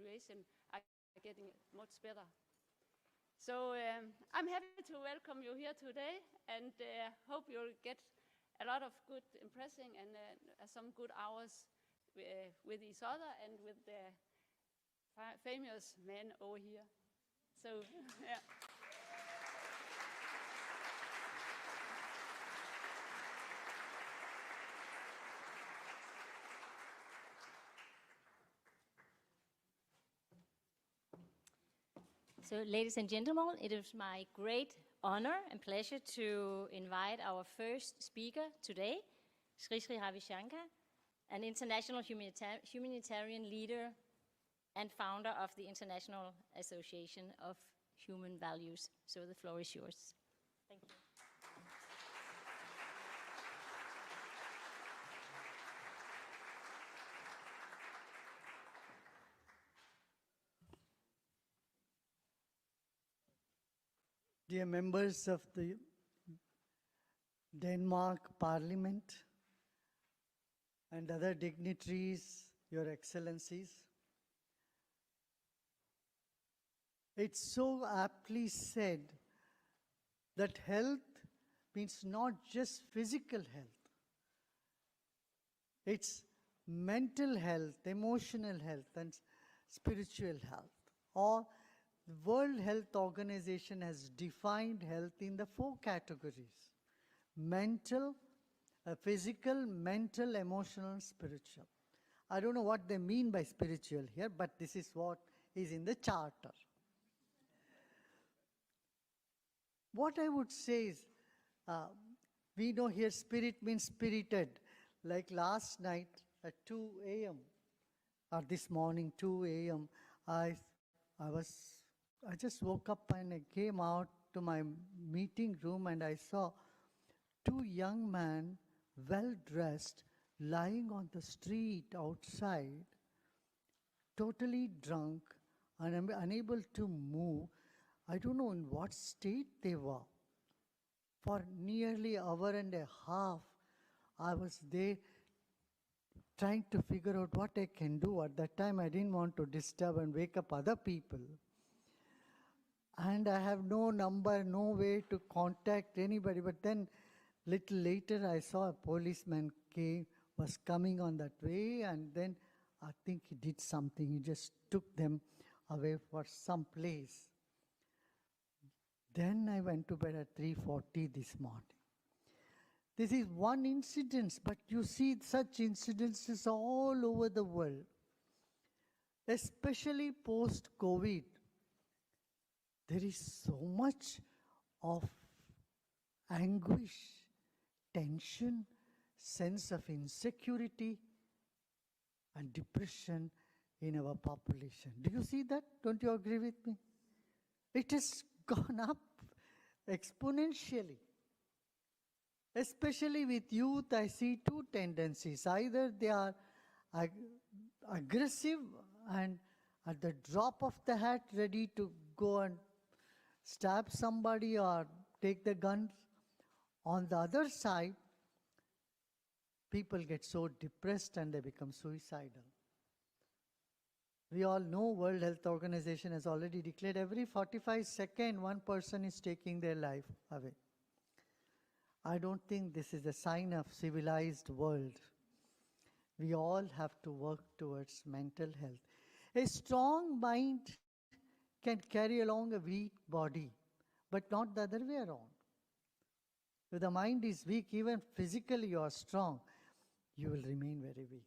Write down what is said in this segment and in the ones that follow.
situation are getting much better. So I'm happy to welcome you here today, and hope you'll get a lot of good impressing and some good hours with each other and with the famous man over here. So, yeah. So, ladies and gentlemen, it is my great honor and pleasure to invite our first speaker today, Sri Ravi Shankar, an international humanitarian leader and founder of the International Association of Human Values. So the floor is yours. Thank you. Dear members of the Danish Parliament and other dignitaries, Your Excellencies, it's so aptly said that health means not just physical health. It's mental health, emotional health, and spiritual health. Or the World Health Organization has defined health in the 4 categories: mental, physical, mental, emotional, spiritual. I don't know what they mean by spiritual here, but this is what is in the charter. What I would say is, we know here spirit means spirited. Like last night at 2 a.m. or this morning 2 a.m. I just woke up and I came out to my meeting room and I saw 2 young men, well dressed, lying on the street outside, totally drunk and unable to move. I don't know in what state they were. For nearly an hour and a half, I was there trying to figure out what I can do. At that time, I didn't want to disturb and wake up other people. And I have no number, no way to contact anybody. But then, little later, I saw a policeman was coming on that way, and then I think he did something. He just took them away for some place. Then I went to bed at 3:40 this morning. This is one incident, but you see such incidences all over the world, especially post-COVID. There is so much of anguish, tension, sense of insecurity, and depression in our population. Do you see that? Don't you agree with me? It has gone up exponentially. Especially with youth, I see 2 tendencies. Either they are aggressive and at the drop of the hat ready to go and stab somebody or take the guns. On the other side, people get so depressed and they become suicidal. We all know World Health Organization has already declared every 45 seconds, one person is taking their life away. I don't think this is a sign of civilized world. We all have to work towards mental health. A strong mind can carry along a weak body, but not the other way around. If the mind is weak, even physically you are strong, you will remain very weak.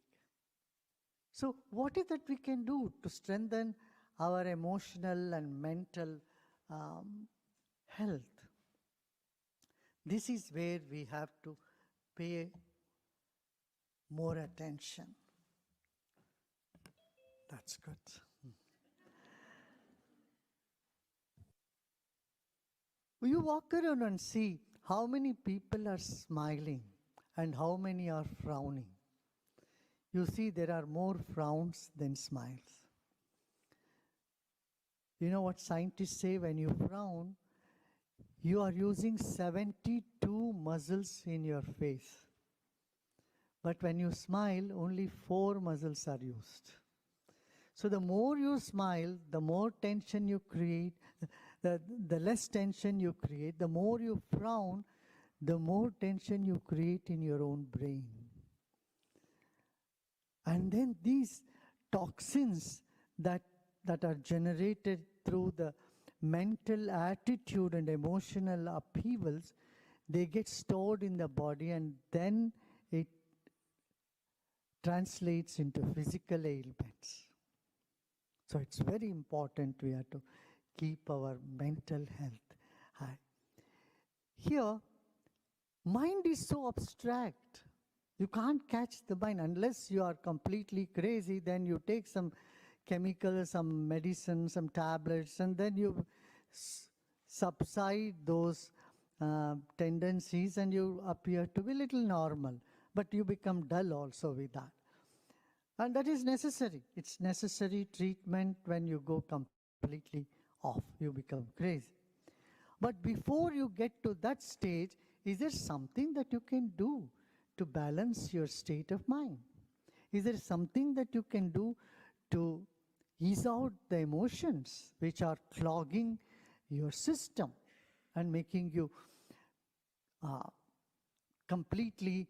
So what is that we can do to strengthen our emotional and mental health? This is where we have to pay more attention. That's good. You walk around and see how many people are smiling and how many are frowning. You see there are more frowns than smiles. You know what scientists say? When you frown, you are using 72 muscles in your face. But when you smile, only 4 muscles are used. So the more you smile, the more tension you create, the less tension you create. The more you frown, the more tension you create in your own brain. And then these toxins that are generated through the mental attitude and emotional upheavals, they get stored in the body, and then it translates into physical ailments. So it's very important we have to keep our mental health high. Here, mind is so abstract. You can't catch the mind unless you are completely crazy. Then you take some chemicals, some medicine, some tablets, and then you subside those tendencies and you appear to be a little normal. But you become dull also with that. And that is necessary. It's necessary treatment when you go completely off. You become crazy. But before you get to that stage, is there something that you can do to balance your state of mind? Is there something that you can do to ease out the emotions which are clogging your system and making you completely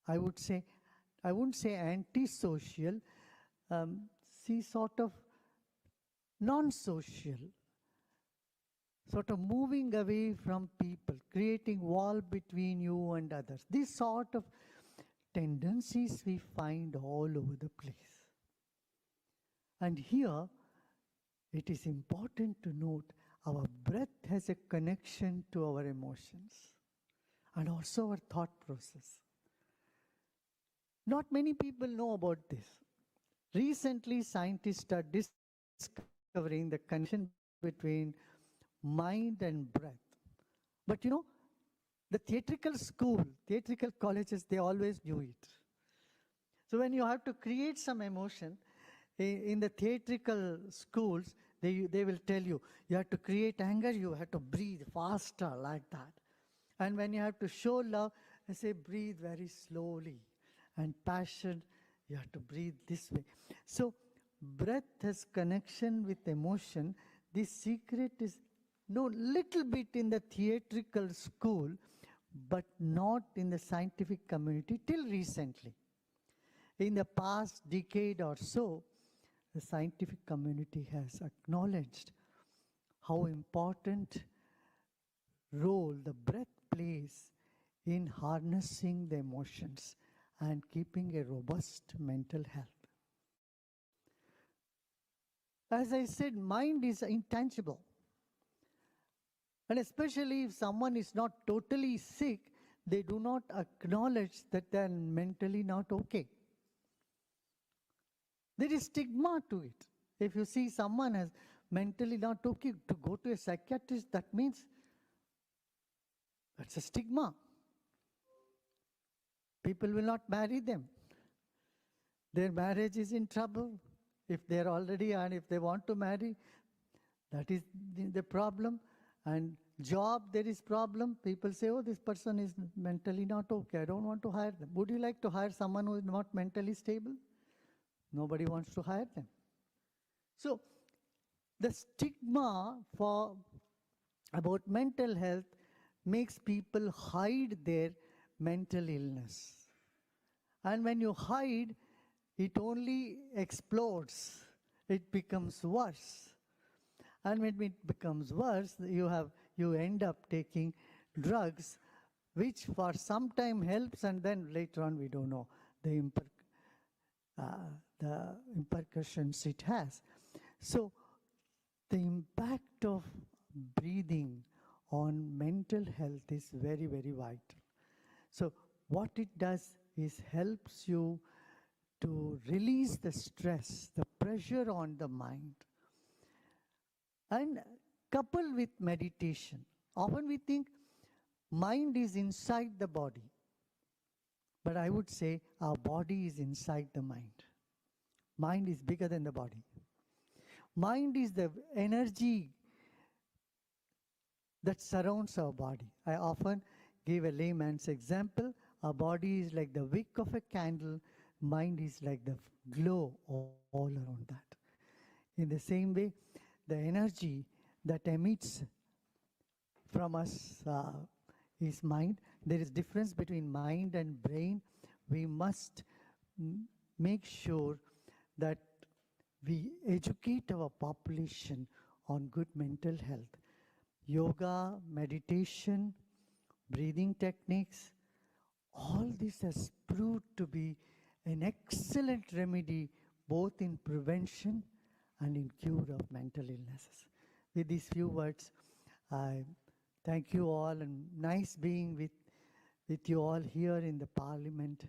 I wouldn't say antisocial, sort of non-social, sort of moving away from people, creating wall between you and others. These sort of tendencies we find all over the place. And here, it is important to note our breath has a connection to our emotions and also our thought process. Not many people know about this. Recently, scientists are discovering the connection between mind and breath. But you know, the theatrical colleges, they always knew it. So when you have to create some emotion, in the theatrical schools, they will tell you, you have to create anger, you have to breathe faster like that. And when you have to show love, they say breathe very slowly. And passion, you have to breathe this way. So breath has connection with emotion. This secret is known little bit in the theatrical school, but not in the scientific community till recently. In the past decade or so, the scientific community has acknowledged how important role the breath plays in harnessing the emotions and keeping a robust mental health. As I said, mind is intangible. And especially if someone is not totally sick, they do not acknowledge that they are mentally not okay. There is stigma to it. If you see someone as mentally not okay, to go to a psychiatrist, that means that's a stigma. People will not marry them. Their marriage is in trouble. If they are already, and if they want to marry, that is the problem. And job, there is problem. People say, oh, this person is mentally not okay. I don't want to hire them. Would you like to hire someone who is not mentally stable? Nobody wants to hire them. So the stigma about mental health makes people hide their mental illness. And when you hide, it only explodes. It becomes worse. And when it becomes worse, you end up taking drugs, which for some time helps, and then later on we don't know the repercussions it has. So the impact of breathing on mental health is very, very vital. So what it does is helps you to release the stress, the pressure on the mind. And coupled with meditation, often we think mind is inside the body. But I would say our body is inside the mind. Mind is bigger than the body. Mind is the energy that surrounds our body. I often give a layman's example. Our body is like the wick of a candle mind is like the glow all around that. In the same way, the energy that emits from us is mind. There is difference between mind and brain. We must make sure that we educate our population on good mental health. Yoga, meditation, breathing techniques, all this has proved to be an excellent remedy both in prevention and in cure of mental illnesses. With these few words, I thank you all, and nice being with you all here in the Parliament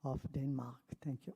of Denmark. Thank you.